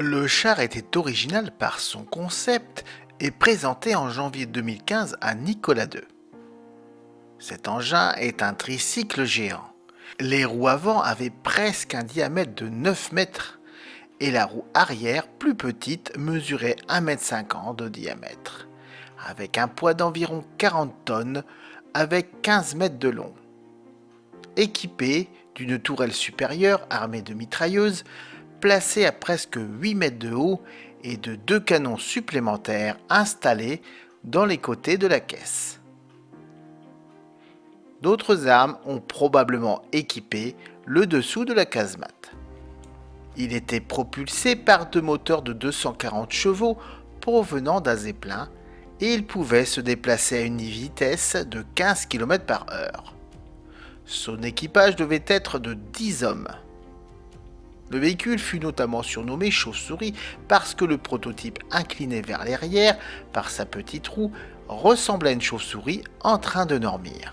Le char était original par son concept et présenté en janvier 2015 à Nicolas II. Cet engin est un tricycle géant. Les roues avant avaient presque un diamètre de 9 mètres et la roue arrière, plus petite, mesurait 1,50 m de diamètre, avec un poids d'environ 40 tonnes avec 15 mètres de long. Équipé d'une tourelle supérieure armée de mitrailleuses, placée à presque 8 mètres de haut et de 2 canons supplémentaires installés dans les côtés de la caisse. D'autres armes ont probablement équipé le dessous de la casemate. Il était propulsé par 2 moteurs de 240 chevaux provenant d'un zeppelin et il pouvait se déplacer à une vitesse de 15 km/h. Son équipage devait être de 10 hommes. Le véhicule fut notamment surnommé Chauve-souris parce que le prototype incliné vers l'arrière par sa petite roue ressemblait à une chauve-souris en train de dormir.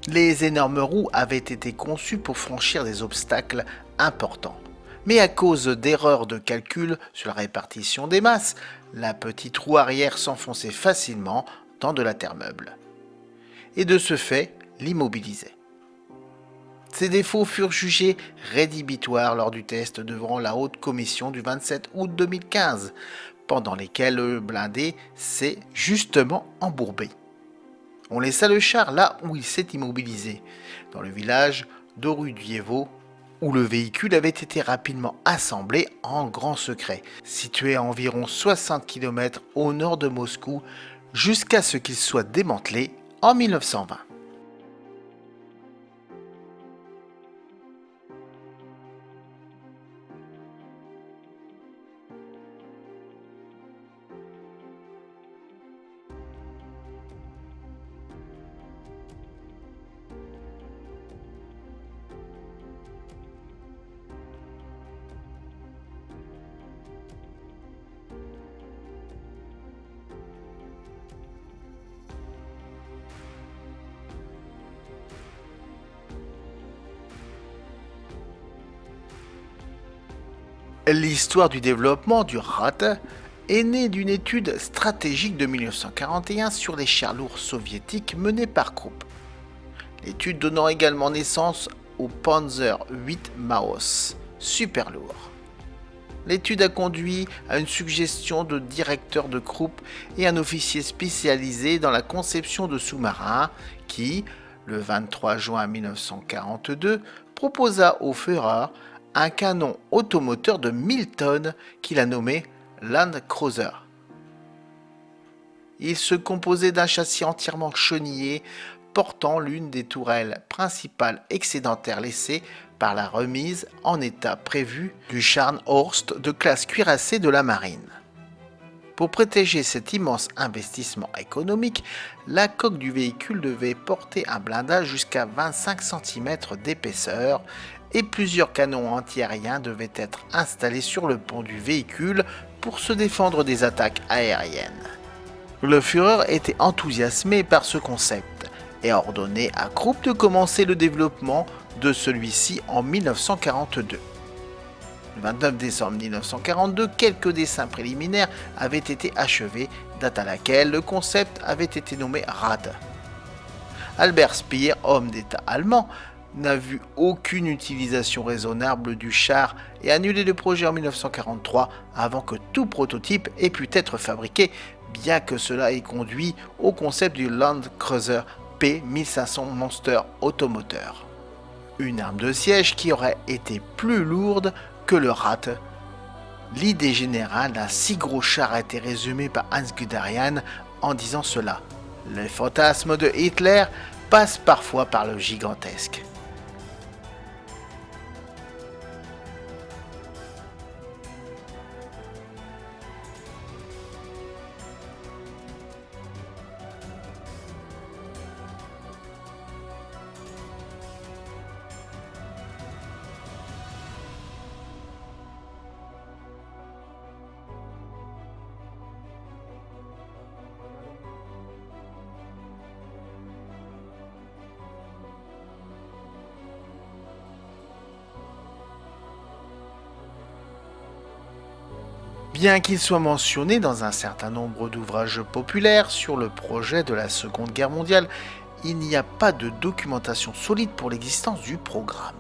Les énormes roues avaient été conçues pour franchir des obstacles importants. Mais à cause d'erreurs de calcul sur la répartition des masses, la petite roue arrière s'enfonçait facilement dans de la terre meuble. Et de ce fait, l'immobilisait. Ces défauts furent jugés rédhibitoires lors du test devant la Haute Commission du 27 août 2015, pendant lesquels le blindé s'est justement embourbé. On laissa le char là où il s'est immobilisé, dans le village d'Orudievo, où le véhicule avait été rapidement assemblé en grand secret, situé à environ 60 km au nord de Moscou, jusqu'à ce qu'il soit démantelé en 1920. L'histoire du développement du Rad est née d'une étude stratégique de 1941 sur les chars lourds soviétiques menée par Krupp. L'étude donnant également naissance au Panzer VIII Maos, super lourd. L'étude a conduit à une suggestion de directeur de Krupp et un officier spécialisé dans la conception de sous-marins qui, le 23 juin 1942, proposa au Führer un canon automoteur de 1000 tonnes qu'il a nommé Land Cruiser. Il se composait d'un châssis entièrement chenillé portant l'une des tourelles principales excédentaires laissées par la remise en état prévu du Scharnhorst de classe cuirassée de la marine. Pour protéger cet immense investissement économique, la coque du véhicule devait porter un blindage jusqu'à 25 cm d'épaisseur et plusieurs canons antiaériens devaient être installés sur le pont du véhicule pour se défendre des attaques aériennes. Le Führer était enthousiasmé par ce concept et a ordonné à Krupp de commencer le développement de celui-ci en 1942. Le 29 décembre 1942, quelques dessins préliminaires avaient été achevés, date à laquelle le concept avait été nommé Rad. Albert Speer, homme d'État allemand, n'a vu aucune utilisation raisonnable du char et a annulé le projet en 1943 avant que tout prototype ait pu être fabriqué, bien que cela ait conduit au concept du Land Cruiser P1500 Monster automoteur. Une arme de siège qui aurait été plus lourde que le Rad. L'idée générale d'un si gros char a été résumée par Hans Guderian en disant cela: les fantasmes de Hitler passent parfois par le gigantesque. Bien qu'il soit mentionné dans un certain nombre d'ouvrages populaires sur le projet de la Seconde Guerre mondiale, il n'y a pas de documentation solide pour l'existence du programme.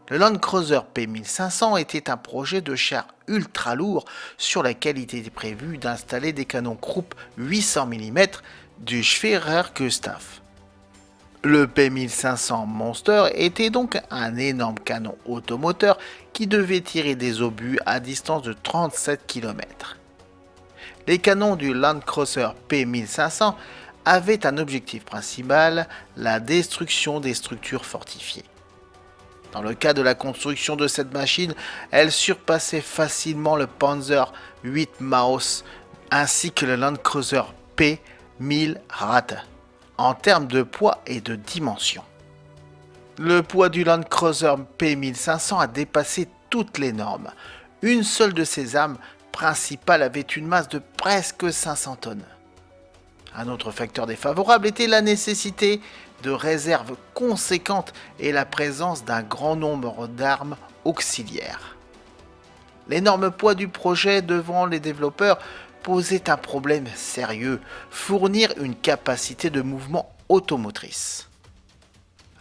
Le Land Cruiser P1500 était un projet de char ultra lourd sur lequel il était prévu d'installer des canons Krupp 800 mm du Schwerer-Gustav. Le P1500 Monster était donc un énorme canon automoteur qui devait tirer des obus à distance de 37 km. Les canons du Land Cruiser P1500 avaient un objectif principal, la destruction des structures fortifiées. Dans le cas de la construction de cette machine, elle surpassait facilement le Panzer VIII Maus ainsi que le Land Cruiser P1000 Rad en termes de poids et de dimension. Le poids du Land Cruiser P1500 a dépassé toutes les normes. Une seule de ses armes principales avait une masse de presque 500 tonnes. Un autre facteur défavorable était la nécessité de réserves conséquentes et la présence d'un grand nombre d'armes auxiliaires. L'énorme poids du projet devant les développeurs posait un problème sérieux, fournir une capacité de mouvement automotrice.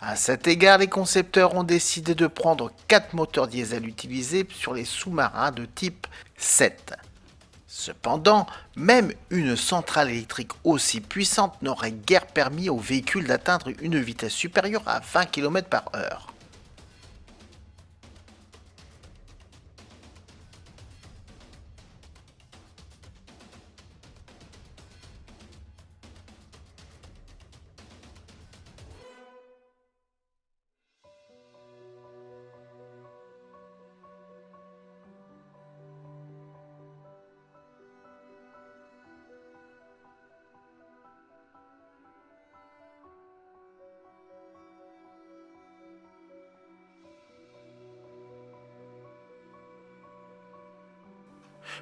À cet égard, les concepteurs ont décidé de prendre 4 moteurs diesel utilisés sur les sous-marins de type 7. Cependant, même une centrale électrique aussi puissante n'aurait guère permis aux véhicules d'atteindre une vitesse supérieure à 20 km/h.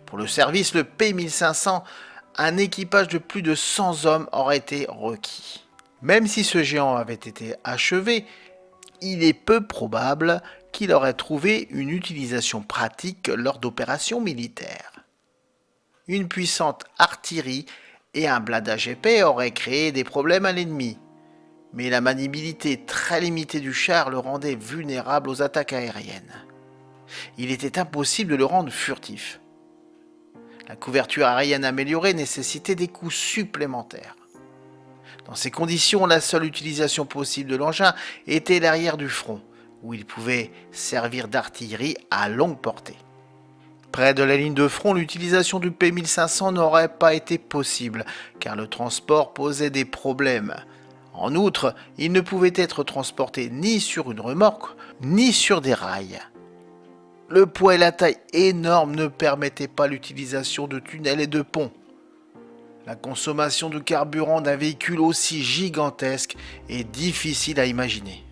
Pour le service, le P1500, un équipage de plus de 100 hommes aurait été requis. Même si ce géant avait été achevé, il est peu probable qu'il aurait trouvé une utilisation pratique lors d'opérations militaires. Une puissante artillerie et un blindage épais auraient créé des problèmes à l'ennemi, mais la maniabilité très limitée du char le rendait vulnérable aux attaques aériennes. Il était impossible de le rendre furtif. La couverture aérienne améliorée nécessitait des coûts supplémentaires. Dans ces conditions, la seule utilisation possible de l'engin était l'arrière du front, où il pouvait servir d'artillerie à longue portée. Près de la ligne de front, l'utilisation du P1500 n'aurait pas été possible, car le transport posait des problèmes. En outre, il ne pouvait être transporté ni sur une remorque, ni sur des rails. Le poids et la taille énorme ne permettaient pas l'utilisation de tunnels et de ponts. La consommation de carburant d'un véhicule aussi gigantesque est difficile à imaginer.